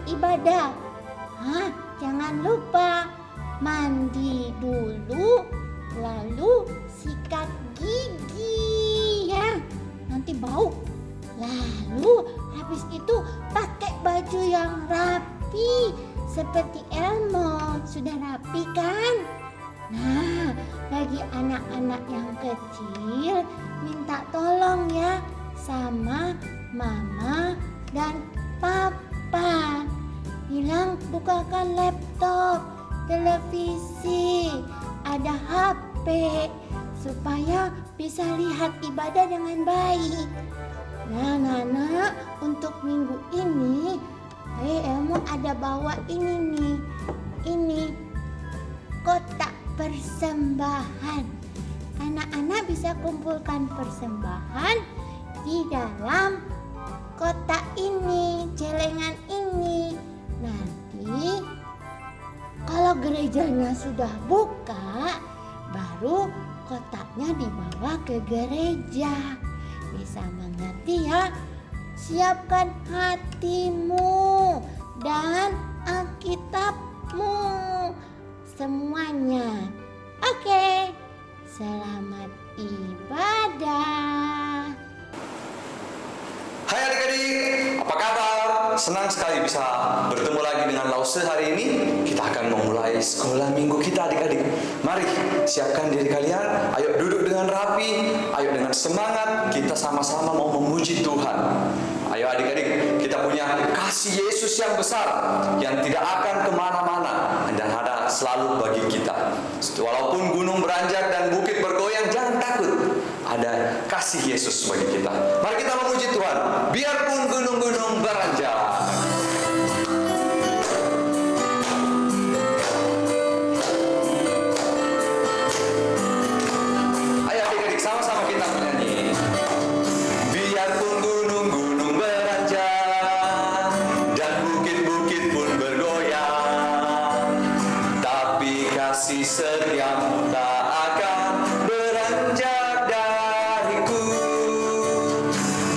ibadah. Jangan lupa mandi dulu, lalu sikat gigi ya, nanti bau. Lalu habis itu pakai baju yang rapi seperti Elmo. Sudah rapi kan? Nah, bagi anak-anak yang kecil minta tolong ya sama mama dan papa. Bilang bukakan laptop, televisi, ada HP supaya bisa lihat ibadah dengan baik. Nah, Nana, untuk minggu ini Elmo ada bawa ini nih. Ini kotak persembahan. Anak-anak bisa kumpulkan persembahan di dalam kotak ini, celengan ini. Nanti kalau gerejanya sudah buka, baru kotaknya dibawa ke gereja. Bisa mengerti ya? Siapkan hatimu dan Alkitabmu semuanya. Oke, selamat ibadah. Hai adik-adik, apa kabar? Senang sekali bisa bertemu lagi dengan Lause hari ini. Kita akan memulai sekolah minggu kita adik-adik. Mari siapkan diri kalian. Ayo duduk dengan rapi. Ayo dengan semangat. Kita sama-sama mau memuji Tuhan. Ayo adik-adik, kita punya kasih Yesus yang besar, yang tidak akan kemana-mana dan ada selalu bagi kita. Walaupun gunung beranjak dan bukit bergoyang, jangan takut. Ada kasih Yesus bagi kita. Mari kita memuji Tuhan. Biarpun gunung-gunung beranjak. Ayo adik-adik, sama-sama kita menyanyi. Biarpun gunung-gunung beranjak dan bukit-bukit pun bergoyang, tapi kasih setiamu tak akan beranjak dariku.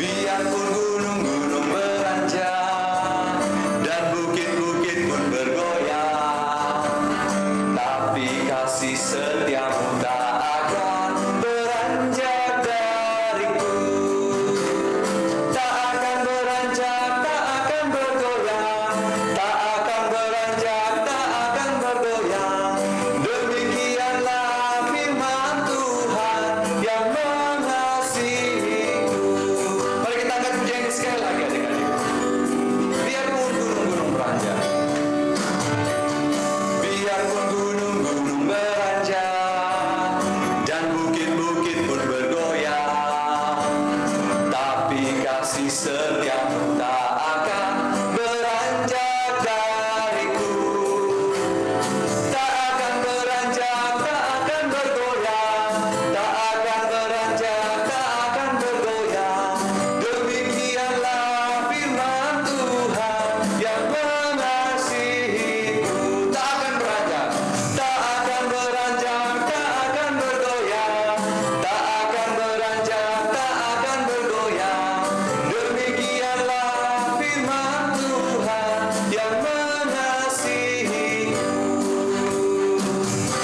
Biarpun gunung-gunung beranjak dan bukit-bukit pun bergoyang, tapi kasih setiamu tak akan beranjak dariku. Tak akan beranjak, tak akan bergoyang, tak akan beranjak, tak akan bergoyang. Demikianlah firman Tuhan yang mengasihiku. Mari kita angkat pujian ini sekali lagi adik-adik. Biarpun gunung-gunung beranjak, biarpun gunung-gunung beranjak dan bukit-bukit pun bergoyang, tapi kasih setiamu tak akan beranjak dariku. Tak akan beranjak, tak akan bergoyang, tak akan beranjak, tak akan bergoyang. Demikianlah firman Tuhan yang mengasihiku. Tak akan beranjak, tak akan beranjak, tak akan bergoyang, tak akan beranjak, tak akan bergoyang. Demikianlah firman Tuhan yang mengasihiku.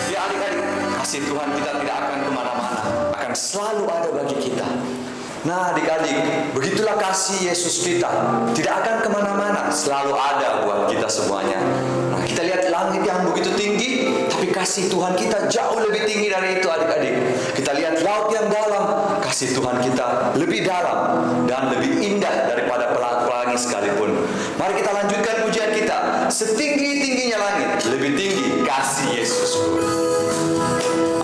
Ya adik-adik, kasih Tuhan kita tidak akan kemana-mana, akan selalu ada bagi kita. Nah adik-adik, begitulah kasih Yesus kita, tidak akan kemana-mana, selalu ada buat kita semuanya. Nah kita lihat langit yang begitu tinggi, tapi kasih Tuhan kita jauh lebih tinggi dari itu adik-adik. Kita lihat laut yang dalam, kasih Tuhan kita lebih dalam dan lebih indah daripada pelangi sekalipun. Mari kita lanjutkan pujian kita. Setinggi-tingginya langit, lebih tinggi kasih Yesus.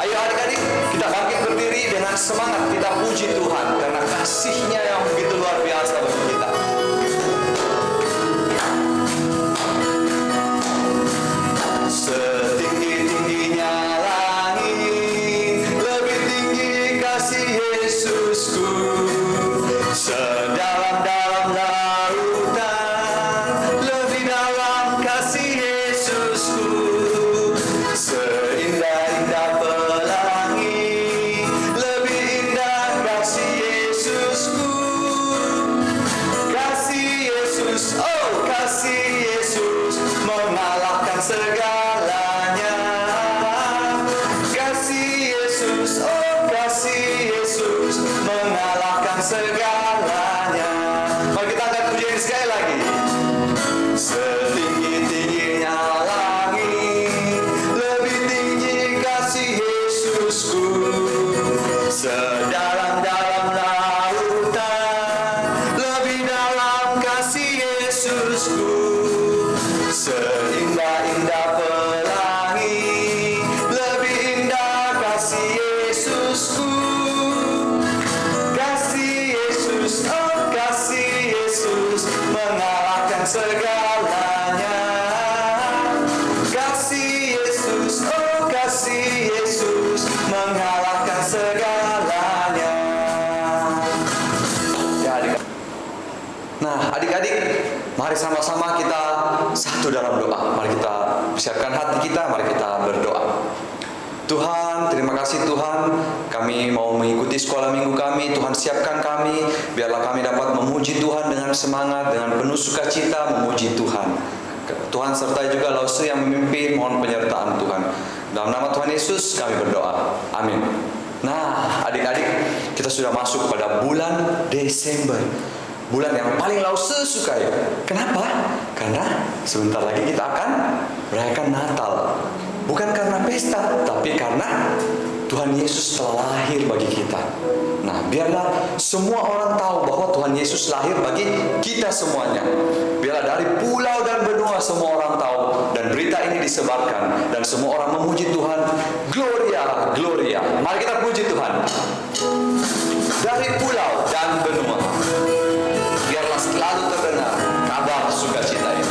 Ayo adik-adik, kita bangkit berdiri dengan semangat kita puji Tuhan karena kasih-Nya yang begitu luar biasa bagi kita. Setinggi-tingginya langit, lebih tinggi kasih Yesusku. Sedalam-dalam lautan, lebih Mari sama-sama kita satu dalam doa. Mari kita siapkan hati kita, mari kita berdoa. Tuhan, terima kasih Tuhan, kami mau mengikuti sekolah minggu kami. Tuhan siapkan kami, biarlah kami dapat memuji Tuhan dengan semangat, dengan penuh sukacita memuji Tuhan. Tuhan sertai juga Lause yang memimpin, mohon penyertaan Tuhan. Dalam nama Tuhan Yesus kami berdoa, amin. Nah, adik-adik, kita sudah masuk pada bulan Desember, bulan yang paling Lause sukai. Kenapa? Karena sebentar lagi kita akan merayakan Natal. Bukan karena pesta, tapi karena Tuhan Yesus telah lahir bagi kita. Nah, biarlah semua orang tahu bahwa Tuhan Yesus lahir bagi kita semuanya. Biarlah dari pulau dan benua semua orang tahu, dan berita ini disebarkan, dan semua orang memuji Tuhan. Gloria, gloria. Mari kita puji Tuhan. Dari pulau dan benua, biarlah selalu terdengar kabar sukacita ini.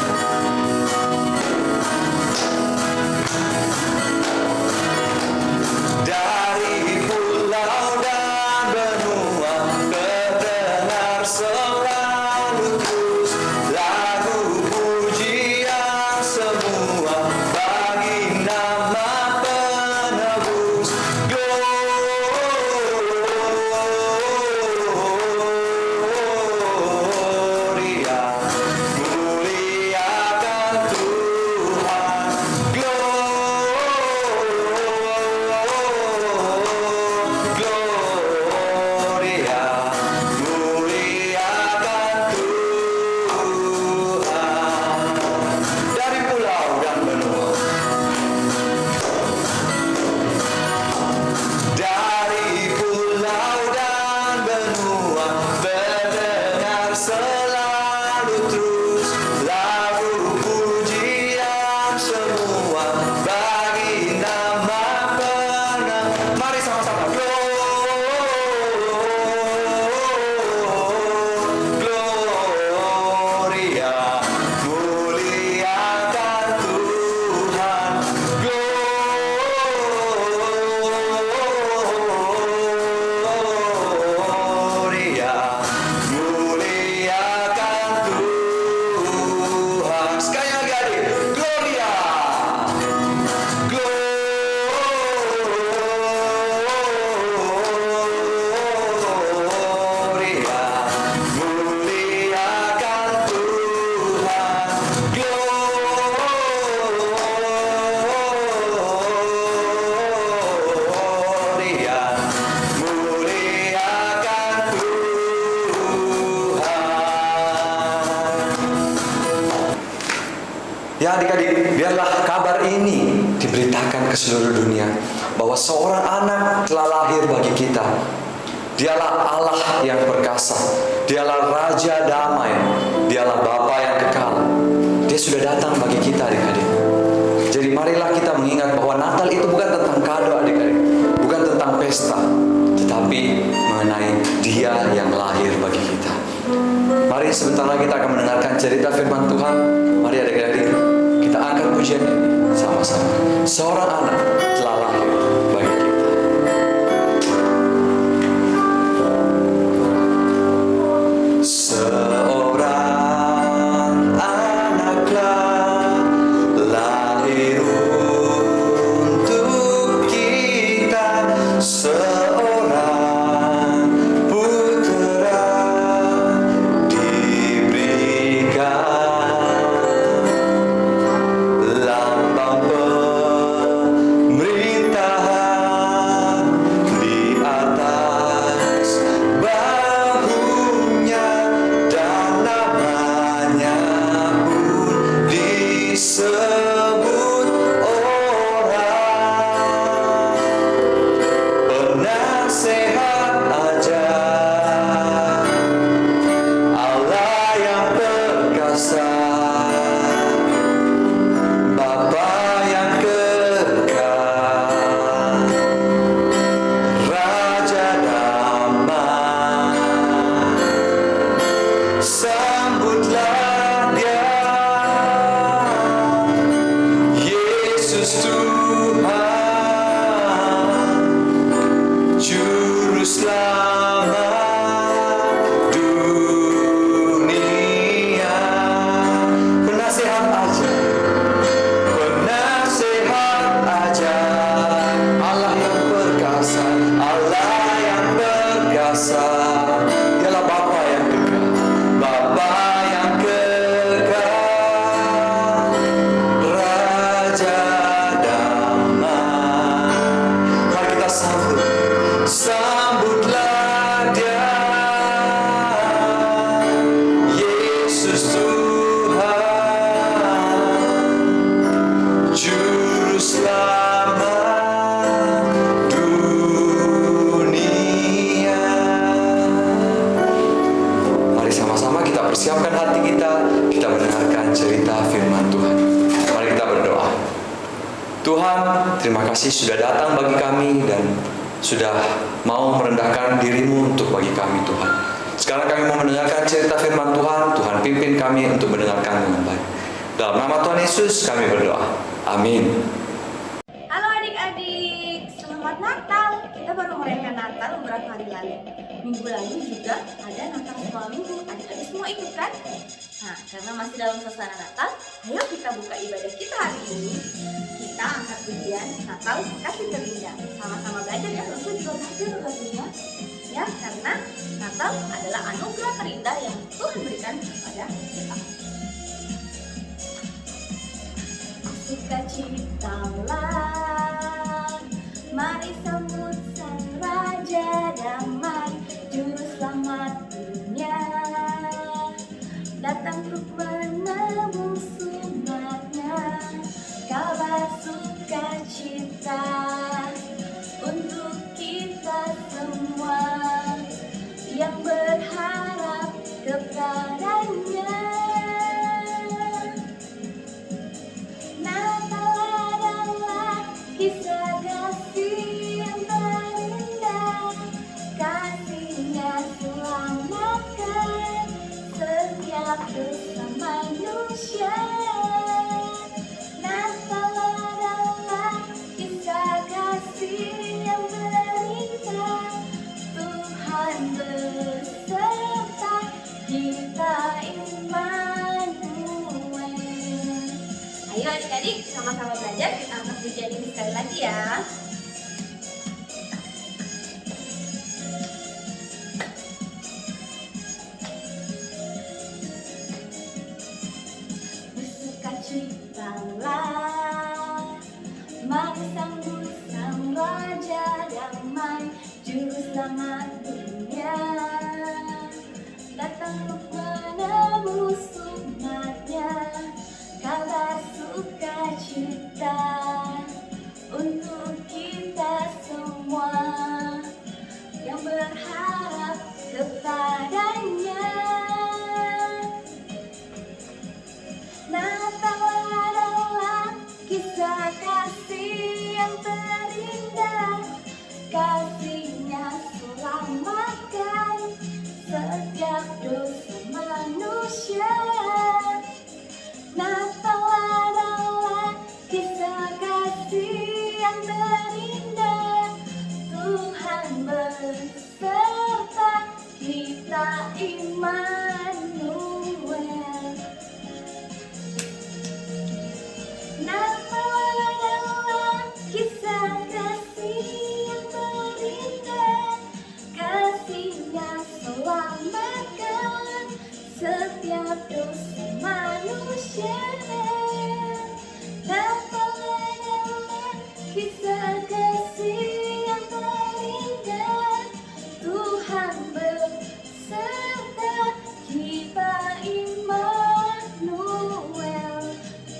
Dari pulau dan benua terdengar selalu terus lagu pujian semua bagi nama penebus. Gloria, muliakan Tuhan. Gloria, muliakan Tuhan. Dari pulau dan benua, dari pulau dan benua terdengar selalu terus lagu pujian semua bagi nama penebus. Mari sama-sama. Gloria, muliakan Tuhan. Gloria, muliakan Tuhan. Sekali lagi adik. Gloria, Gloria, muliakan Tuhan. Gloria, muliakan Tuhan. Ya adik-adik, biarlah kabar ini diberitakan ke seluruh dunia bahwa seorang anak telah lahir bagi kita. Dialah Allah yang perkasa, dialah Raja damai, dialah Bapa yang kekal. Dia sudah datang bagi kita adik-adik. Jadi marilah kita mengingat bahwa Natal itu bukan tentang kado adik-adik, bukan tentang pesta, tetapi mengenai Dia yang lahir bagi kita. Mari sebentar lagi kita akan mendengarkan cerita firman Tuhan. Mari adik-adik, kita angkat pujian ini sama-sama. Seorang anak telah lahir bagi kita. Seorang anaklah lahir untuk kita, seorang putera diberikan, lambang terima kasih sudah datang bagi kami dan sudah mau merendahkan dirimu untuk bagi kami Tuhan. Sekarang kami mau mendengarkan cerita firman Tuhan. Tuhan pimpin kami untuk mendengarkan dengan baik. Dalam nama Tuhan Yesus kami berdoa. Amin. Halo adik-adik, selamat Natal. Kita baru merayakan Natal beberapa hari lalu. Minggu lalu juga ada Natal semua minggu. Adik-adik semua ikut kan? Nah, karena masih dalam suasana Natal, ayo kita buka ibadah kita hari ini. Kita angkat pujian Natal kasih terindah. Sama-sama belajar ya, Rasul juga belajar lagunya. Ya, karena Natal adalah anugerah terindah yang Tuhan berikan kepada kita. Sukacitalah, mari sambut Sang Raja damai, Juru Selamat dunia. Datang untuk menebus umatnya, kabar sukacita untuk kita semua yang berharap kepadanya. Natal adalah kisah kasih yang terindah, kasihnya selamatkan setiap dosa manusia. Natal adalah kisah kasih yang terindah, Tuhan beserta kita Immanuel. Ayo adik-adik sama-sama belajar, kita angkat pujian ini sekali lagi ya. Bersukacitalah, mari sambut Sang Raja damai, Juru Selamat dunia. Datang untuk menebus umatnya, kabar sukacita untuk kita semua yang berharap kepadanya. Natal adalah kisah kasih yang terindah, kasihnya selamatkan setiap dosa manusia. Natal adalah kisah kasih yang terindah, Tuhan beserta kita Immanuel. Natal adalah kisah kasih yang terindah, kasihnya selamatkan setiap dosa manusia. Natal adalah kisah kasih yang terindah, Tuhan beserta kita Immanuel.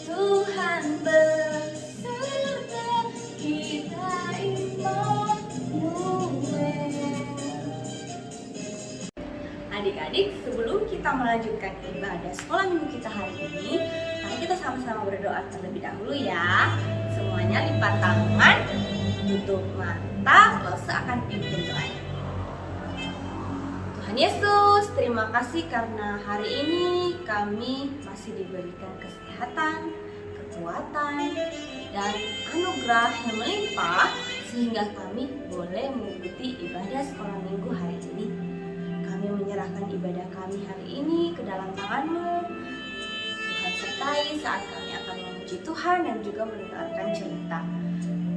Tuhan beserta kita Immanuel. Adik-adik, sebelum kita melanjutkan ibadah sekolah minggu kita hari ini, mari kita sama-sama berdoa terlebih dahulu ya. Semuanya lipat tangan, tutup mata, lalu akan pimpin doanya. Tuhan Yesus, terima kasih karena hari ini kami masih diberikan kesehatan, kekuatan, dan anugerah yang melimpah sehingga kami boleh mengikuti ibadah sekolah minggu hari ini. Kami menyerahkan ibadah kami hari ini ke dalam tangan-Mu. Tuhan sertai saat kami akan memuji Tuhan dan juga mendengarkan cerita.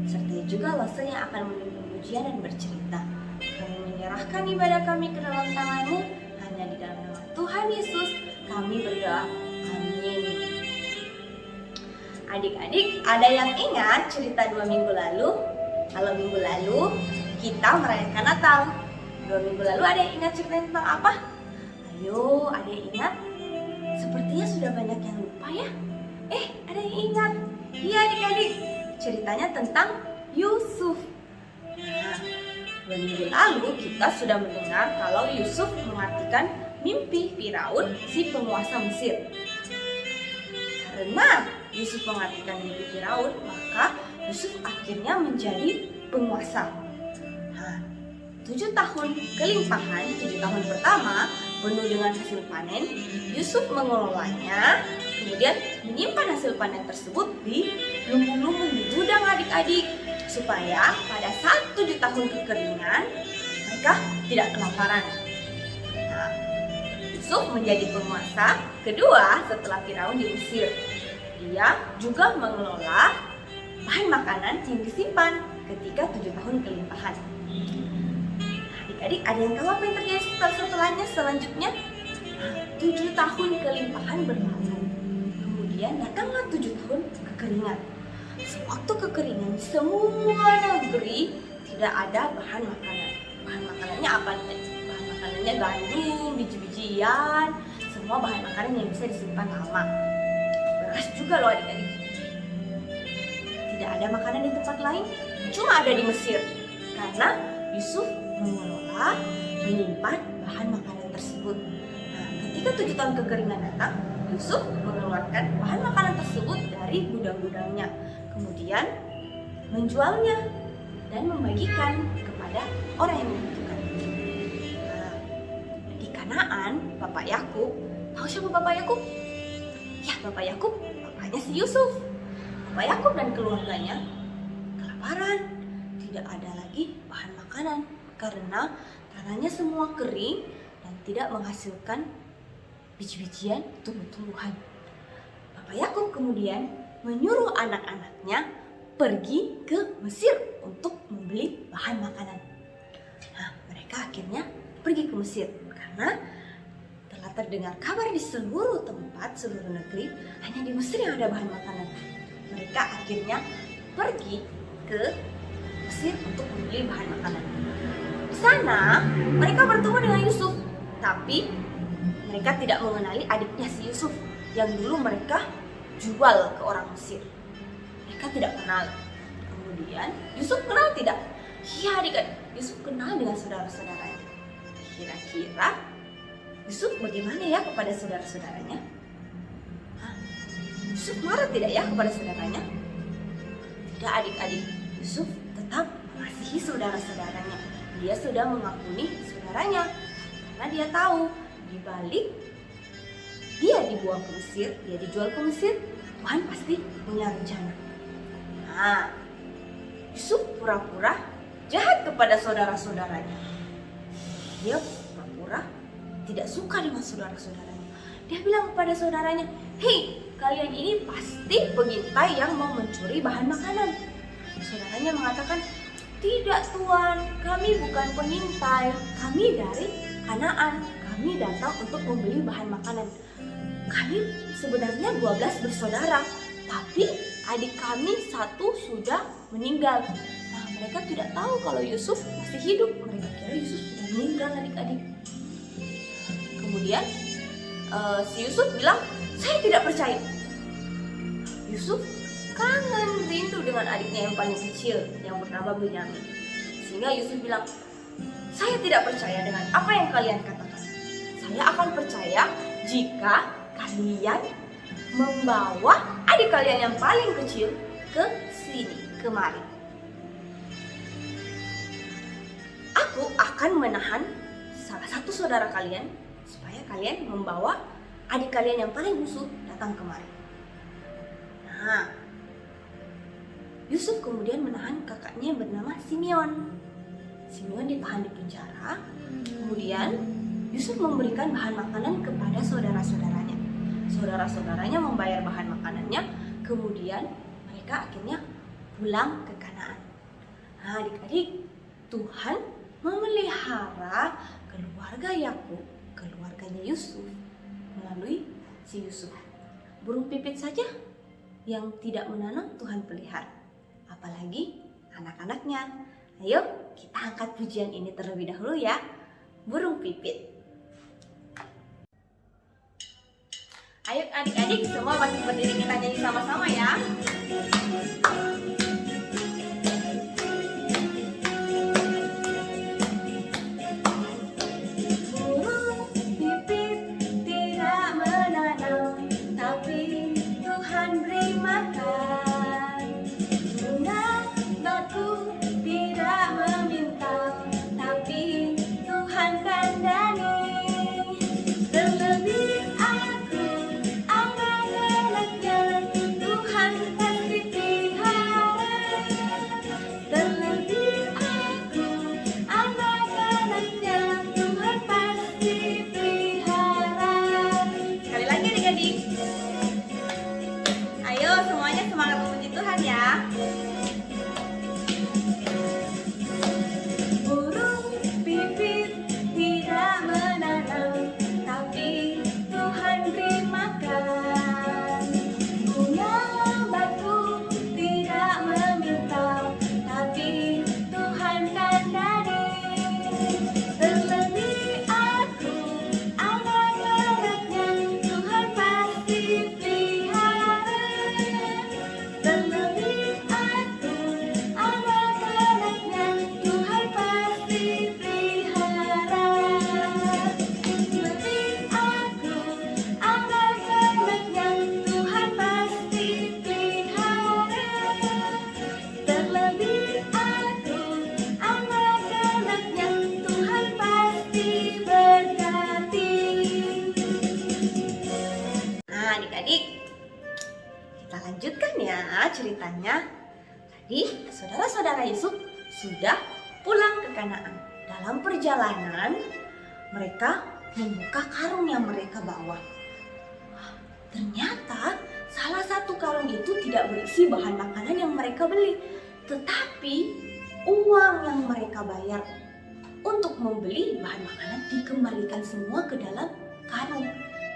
Sertai juga Lose yang akan memimpin pujian dan bercerita. Kami menyerahkan ibadah kami ke dalam tangan-Mu. Hanya di dalam nama Tuhan Yesus kami berdoa. Amin. Adik-adik, ada yang ingat cerita 2 minggu lalu? Kalau minggu lalu kita merayakan Natal. 2 minggu lalu ada yang ingat ceritanya tentang apa? Ayo, ada yang ingat? Sepertinya sudah banyak yang lupa ya. Ada yang ingat? Iya adik-adik, ceritanya tentang Yusuf. Nah, 2 minggu lalu kita sudah mendengar kalau Yusuf mengartikan mimpi Firaun, si penguasa Mesir. Karena Yusuf mengartikan mimpi Firaun, maka Yusuf akhirnya menjadi penguasa. 7 tahun kelimpahan, 7 tahun pertama penuh dengan hasil panen. Yusuf mengelolanya, kemudian menyimpan hasil panen tersebut di lumbung-lumbung di gudang adik-adik, supaya pada saat 7 tahun kekeringan mereka tidak kelaparan. Yusuf menjadi penguasa kedua setelah Firaun di Mesir. Dia juga mengelola bahan makanan yang disimpan ketika 7 tahun kelimpahan. Adik-adik, ada yang tahu apa yang terjadi setelahnya selanjutnya? 7 tahun kelimpahan berlalu. Kemudian datanglah 7 tahun kekeringan. Sewaktu kekeringan, semua negeri tidak ada bahan makanan. Bahan makanannya apa nih? Bahan makanannya gandum, biji-bijian, semua bahan makanan yang bisa disimpan lama. Beras juga loh adik-adik. Tidak ada makanan di tempat lain, cuma ada di Mesir. Karena Yusuf mengelola, menyimpan bahan makanan tersebut. Ketika 7 tahun kekeringan datang, Yusuf mengeluarkan bahan makanan tersebut dari gudang-gudangnya, kemudian menjualnya dan membagikan kepada orang yang membutuhkan. Di Kanaan, Bapak Yakub, tahu siapa Bapak Yakub? Ya, Bapak Yakub, bapaknya si Yusuf. Bapak Yakub dan keluarganya kelaparan, tidak ada lagi bahan makanan karena tanahnya semua kering dan tidak menghasilkan biji-bijian, tumbuh-tumbuhan. Bapak Yakub kemudian menyuruh anak-anaknya pergi ke Mesir untuk membeli bahan makanan. Mereka akhirnya pergi ke Mesir karena telah terdengar kabar di seluruh tempat, seluruh negeri, hanya di Mesir yang ada bahan makanan. Mereka akhirnya pergi ke Mesir untuk membeli bahan makanan. Di sana mereka bertemu dengan Yusuf, tapi mereka tidak mengenali adiknya si Yusuf yang dulu mereka jual ke orang Mesir. Mereka tidak kenal. Kemudian Yusuf kenal tidak? Iya adik-adik, Yusuf kenal dengan saudara-saudaranya. Kira-kira Yusuf bagaimana ya kepada saudara-saudaranya? Yusuf marah tidak ya kepada saudaranya? Tidak adik-adik, Yusuf tetap mengasihi saudara-saudaranya. Dia sudah mengampuni saudaranya karena dia tahu di balik dia dibuang ke Mesir, dia dijual ke Mesir, Tuhan pasti punya rencana. Yusuf pura-pura jahat kepada saudara-saudaranya. Dia pura-pura tidak suka dengan saudara-saudaranya. Dia bilang kepada saudaranya, "Hei, kalian ini pasti pengintai yang mau mencuri bahan makanan." Saudaranya mengatakan, "Tidak Tuan, kami bukan pengintai, kami dari Kanaan. Kami datang untuk membeli bahan makanan. Kami sebenarnya 12 bersaudara, tapi adik kami satu sudah meninggal." Mereka tidak tahu kalau Yusuf masih hidup. Mereka kira Yusuf sudah meninggal adik-adik. Kemudian si Yusuf bilang, "Saya tidak percaya." Yusuf kangen rindu dengan adiknya yang paling kecil yang bernama Benyamin. Sehingga Yusuf bilang, "Saya tidak percaya dengan apa yang kalian katakan. Saya akan percaya jika kalian membawa adik kalian yang paling kecil ke sini, kemari. Aku akan menahan salah satu saudara kalian supaya kalian membawa adik kalian yang paling busuk datang kemari." Yusuf kemudian menahan kakaknya yang bernama Simeon. Simeon ditahan di penjara. Kemudian Yusuf memberikan bahan makanan kepada saudara-saudaranya. Saudara-saudaranya membayar bahan makanannya. Kemudian mereka akhirnya pulang ke Kanaan. Adik-adik, Tuhan memelihara keluarga Yakub, keluarganya Yusuf melalui si Yusuf. Burung pipit saja yang tidak menanam Tuhan pelihara, apalagi anak-anaknya. Ayo kita angkat pujian ini terlebih dahulu ya. Burung pipit. Ayo adik-adik semua masih berdiri, kita nyanyi sama-sama ya. Bunga dengarkan ya. Burung pipit tidak menanam, tapi Tuhan beri makan. Bunga batu tidak meminta, tapi Tuhan kan dari. Terlebih aku, anak-anaknya, Tuhan pasti pelihara. Terlebih aku, anak-anaknya, Tuhan pasti pelihara. Terlebih aku, anak-anaknya, Tuhan pasti pelihara. Terlebih aku, anak-anaknya, Tuhan pasti berkati. Nah, adik-adik, kita lanjutkan ya ceritanya. Tadi saudara-saudara Yusuf sudah pulang ke Kanaan. Dalam perjalanan mereka membuka karung yang mereka bawa. Ternyata salah satu karung itu tidak berisi bahan makanan yang mereka beli, tetapi uang yang mereka bayar untuk membeli bahan makanan dikembalikan semua ke dalam karung.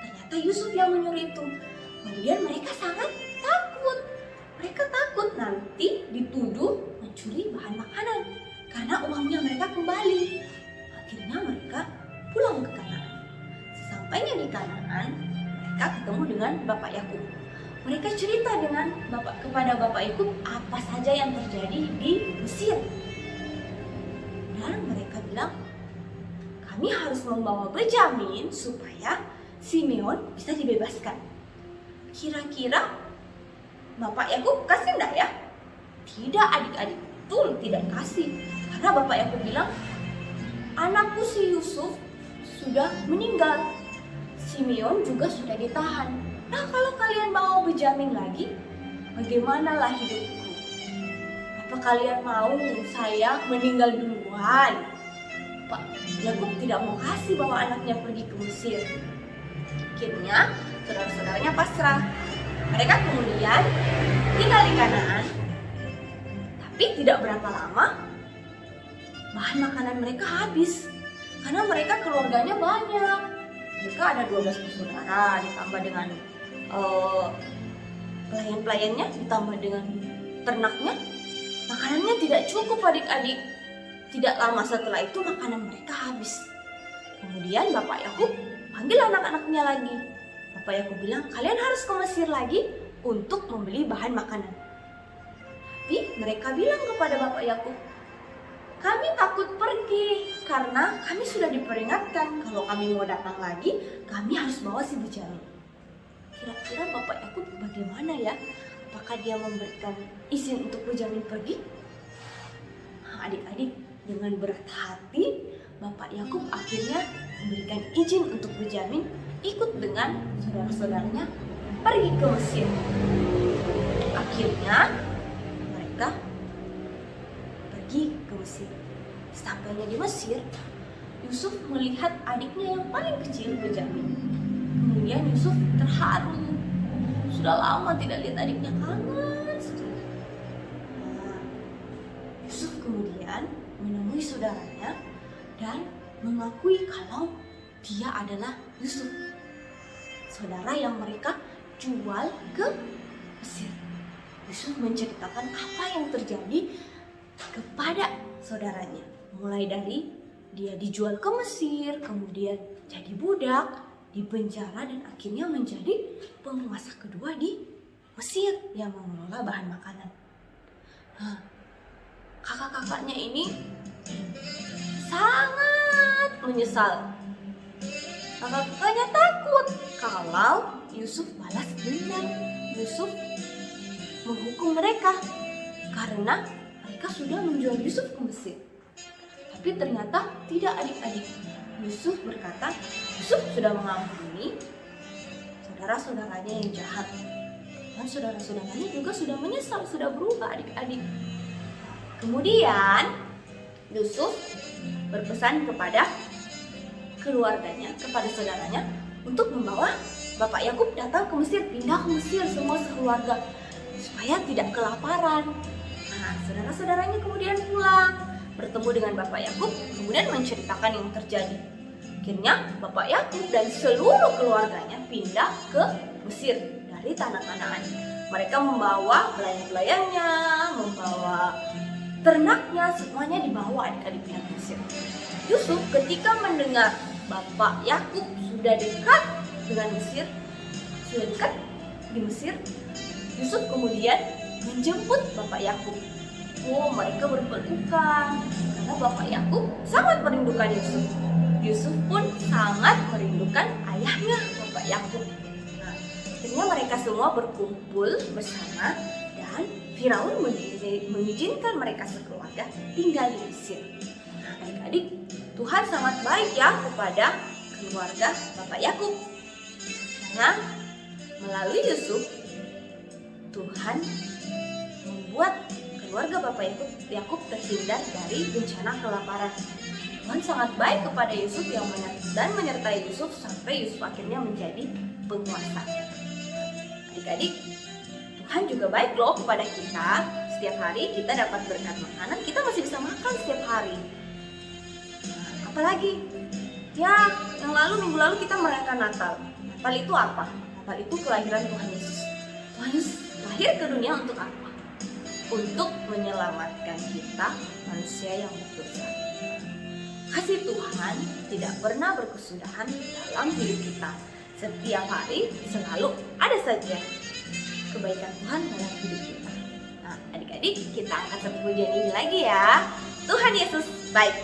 Ternyata Yusuf yang menyuruh itu. Kemudian mereka sangat takut. Mereka takut nanti dituduh mencuri bahan makanan karena uangnya mereka kembali. Akhirnya mereka pulang ke Kanaan. Sesampainya di Kanaan, mereka ketemu dengan Bapak Yakub. Mereka cerita kepada Bapak Yakub apa saja yang terjadi di Mesir. Dan mereka bilang, kami harus membawa Benyamin supaya Simeon bisa dibebaskan. Kira-kira Bapak Yakub kasih enggak ya? Tidak adik-adik, betul tidak kasih. Karena Bapak Yakub bilang, anakku si Yusuf sudah meninggal. Simeon juga sudah ditahan. Nah, kalau kalian mau Benyamin lagi, bagaimanalah hidupku? Apa kalian mau saya meninggal duluan? Pak Yakub tidak mau kasih bawa anaknya pergi ke Mesir. Akhirnya saudara-saudaranya pasrah. Mereka kemudian tinggal di Kanaan. Tapi tidak berapa lama bahan makanan mereka habis. Karena mereka keluarganya banyak. Mereka ada 12 bersaudara, ditambah dengan pelayan-pelayannya, ditambah dengan ternaknya. Makanannya tidak cukup adik-adik. Tidak lama setelah itu makanan mereka habis. Kemudian Bapak Yakub panggil anak-anaknya lagi. Bapak Yakub bilang, kalian harus ke Mesir lagi untuk membeli bahan makanan. Tapi mereka bilang kepada Bapak Yakub, kami takut pergi karena kami sudah diperingatkan kalau kami mau datang lagi, kami harus bawa si Benyamin. Kira-kira Bapak Yakub bagaimana ya? Apakah dia memberikan izin untuk Benyamin pergi? Nah, adik-adik, dengan berat hati Bapak Yakub akhirnya memberikan izin untuk Benyamin ikut dengan saudara-saudaranya pergi ke Mesir. Akhirnya mereka pergi ke Mesir. Sampainya di Mesir, Yusuf melihat adiknya yang paling kecil, Benyamin. Kemudian Yusuf terharu. Sudah lama tidak lihat adiknya, kangen sekali. Nah, Yusuf kemudian menemui saudaranya dan mengakui kalau dia adalah Yusuf, saudara yang mereka jual ke Mesir. Yusuf menceritakan apa yang terjadi kepada saudaranya, mulai dari dia dijual ke Mesir, kemudian jadi budak, dipenjara, dan akhirnya menjadi penguasa kedua di Mesir yang mengelola bahan makanan. Nah, kakak-kakaknya ini sangat menyesal. Kakak-kakaknya takut kalau Yusuf balas dendam. Yusuf menghukum mereka karena mereka sudah menjual Yusuf ke Mesir. Tapi ternyata tidak adik-adik. Yusuf berkata, Yusuf sudah mengampuni saudara-saudaranya yang jahat. Dan saudara-saudaranya juga sudah menyesal, sudah berubah adik-adik. Kemudian Yusuf berpesan kepada keluarganya, kepada saudaranya untuk membawa Bapak Yakub datang ke Mesir, pindah ke Mesir semua sekeluarga. supaya tidak kelaparan. Nah, saudara-saudaranya kemudian pulang, bertemu dengan Bapak Yakub, kemudian menceritakan yang terjadi. Akhirnya Bapak Yakub dan seluruh keluarganya pindah ke Mesir dari tanah Kanaan. Mereka membawa pelayan-pelayannya, membawa ternaknya, semuanya dibawa adik-adik pindah ke Mesir. Yusuf ketika mendengar Bapak Yakub sudah dekat dengan Mesir, sudah dekat di Mesir, Yusuf kemudian menjemput Bapak Yakub. Oh, mereka berpelukan karena Bapak Yakub sangat merindukan Yusuf. Yusuf pun sangat merindukan ayahnya Bapak Yakub. Nah, akhirnya mereka semua berkumpul bersama dan Firaun mengizinkan mereka sekeluarga tinggal di Mesir. Nah, adik-adik, Tuhan sangat baik ya kepada keluarga Bapak Yakub. Karena melalui Yusuf, Tuhan membuat keluarga Bapak Yakub terhindar dari bencana kelaparan. Tuhan sangat baik kepada Yusuf dan menyertai Yusuf sampai Yusuf akhirnya menjadi penguasa. Adik-adik, Tuhan juga baik loh kepada kita. Setiap hari kita dapat berkat makanan, kita masih bisa makan setiap hari. Nah, apalagi ya, yang minggu lalu kita merayakan Natal. Natal itu apa? Natal itu kelahiran Tuhan Yesus. Tuhan Yesus lahir ke dunia untuk apa? Untuk menyelamatkan kita, manusia yang berdosa. Kasih Tuhan tidak pernah berkesudahan dalam hidup kita. Setiap hari selalu ada saja kebaikan Tuhan dalam hidup kita. Nah, adik-adik, kita angkat satu pujian ini lagi ya. Tuhan Yesus baik.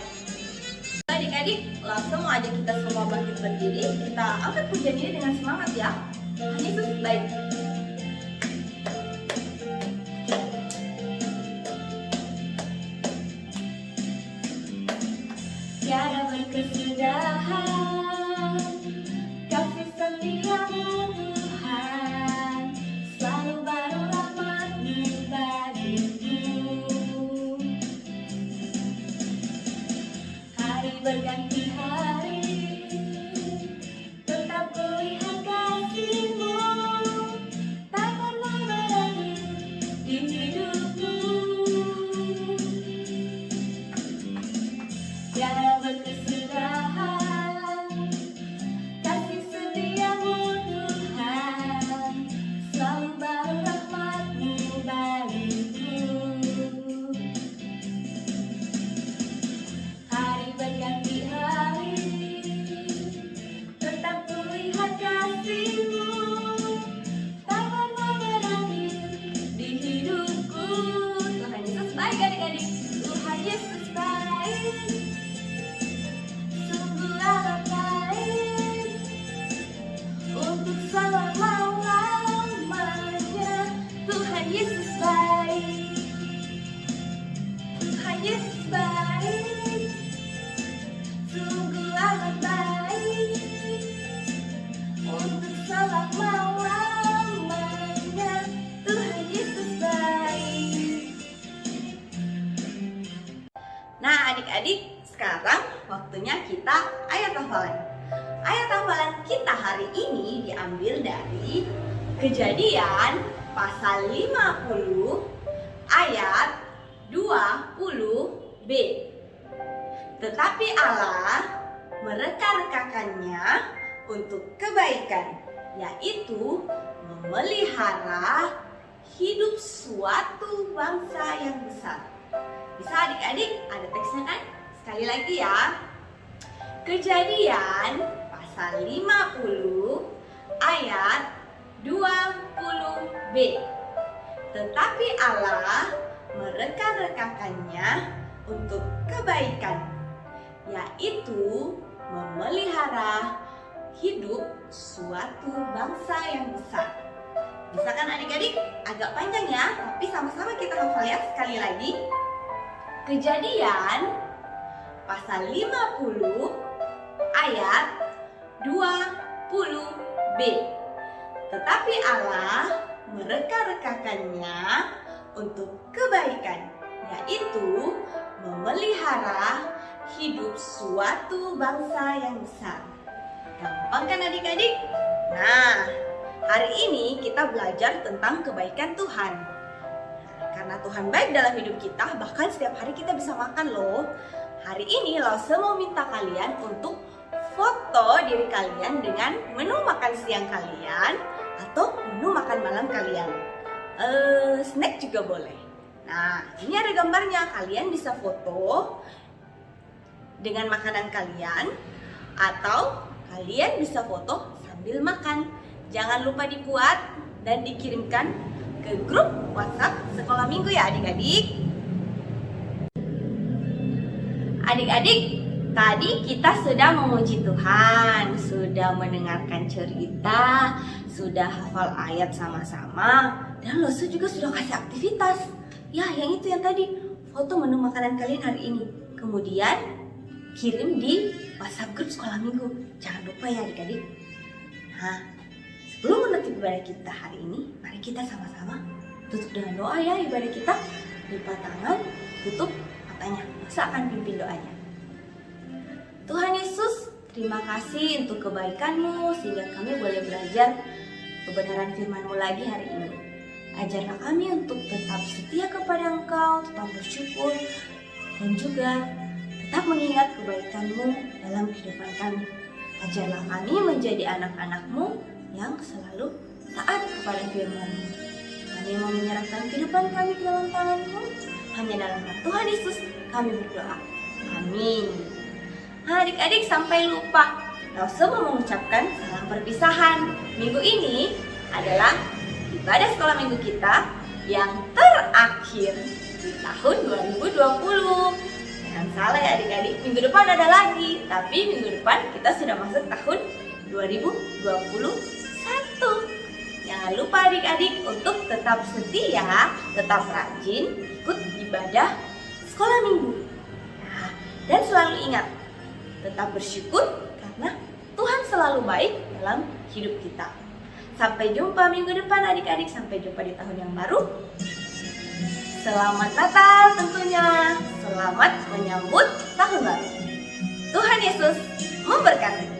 Adik-adik, langsung aja kita semua bangkit berdiri. Kita angkat pujian ini dengan semangat ya. Tuhan Yesus baik. Tiada berkesudahan kasih setiamu Tuhan, selalu baru rahmat-Mu bagiku. Hari berganti hari, tetap kulihat kasih-Mu, tak pernah berakhir di hidupku. Tiada berkesudahan kasih setiamu Tuhan, selalu baru rahmat-Mu bagiku. Hari berganti hari, tetap kulihat kasih-Mu, tak pernah berakhir di hidupku. Tuhan Yesus baik adik-adik. Tuhan Yesus baik. Untuk selama-lamanya Tuhan Yesus baik. Tuhan Yesus baik. Sungguh amat baik. Untuk selama-lamanya Tuhan Yesus baik. Nah, adik-adik, sekarang waktunya kita ayat hafalan. Ayat hafalan kita hari ini diambil dari Kejadian pasal 50 ayat 20b. Tetapi Allah mereka-rekakannya untuk kebaikan, yaitu memelihara hidup suatu bangsa yang besar. Bisa adik-adik, ada teksnya kan? Sekali lagi ya. Kejadian pasal 50 ayat 20b. Tetapi Allah mereka-rekakannya untuk kebaikan, yaitu memelihara hidup suatu bangsa yang besar. Bisa kan adik-adik? Agak panjang ya, tapi sama-sama kita hafal ya. Sekali lagi. Kejadian pasal 50 ayat 20b. Tetapi Allah mereka-rekakannya untuk kebaikan, yaitu memelihara hidup suatu bangsa yang besar. Gampang kan adik-adik? Nah, Hari ini kita belajar tentang kebaikan Tuhan. Karena Tuhan baik dalam hidup kita, bahkan setiap hari kita bisa makan loh. Hari ini Lause mau minta kalian untuk foto diri kalian dengan menu makan siang kalian atau menu makan malam kalian. Snack juga boleh. Nah, ini ada gambarnya. Kalian bisa foto dengan makanan kalian atau kalian bisa foto sambil makan. Jangan lupa dibuat dan dikirimkan ke grup WhatsApp sekolah minggu ya adik-adik. Adik-adik, tadi kita sudah memuji Tuhan, sudah mendengarkan cerita, sudah hafal ayat sama-sama, dan Lause juga sudah kasih aktivitas. Ya, yang itu yang tadi, foto menu makanan kalian hari ini. Kemudian kirim di WhatsApp grup sekolah minggu. Jangan lupa ya adik-adik. Nah, sebelum menutup ibadah kita hari ini, mari kita sama-sama tutup dengan doa ya ibadah kita. Lipat tangan, tutup matanya. Masa akan pimpin doanya. Tuhan Yesus, terima kasih untuk kebaikan-Mu sehingga kami boleh belajar kebenaran firman-Mu lagi hari ini. Ajarlah kami untuk tetap setia kepada Engkau, tetap bersyukur, dan juga tetap mengingat kebaikan-Mu dalam kehidupan kami. Ajarlah kami menjadi anak-anak-Mu yang selalu taat kepada firman-Mu. Kami mau menyerahkan kehidupan kami ke dalam tangan-Mu. Hanya dalam nama Tuhan Yesus kami berdoa. Amin. Nah, adik-adik sampai lupa, Lause mau mengucapkan salam perpisahan. Minggu ini adalah ibadah sekolah minggu kita yang terakhir di tahun 2020. Jangan salah ya adik-adik, minggu depan ada lagi. Tapi minggu depan kita sudah masuk tahun 2021. Jangan lupa adik-adik untuk tetap setia, tetap rajin ikut ibadah sekolah minggu. Nah, dan selalu ingat, tetap bersyukur karena Tuhan selalu baik dalam hidup kita. Sampai jumpa minggu depan adik-adik, sampai jumpa di tahun yang baru. Selamat Natal tentunya, selamat menyambut tahun baru. Tuhan Yesus memberkati.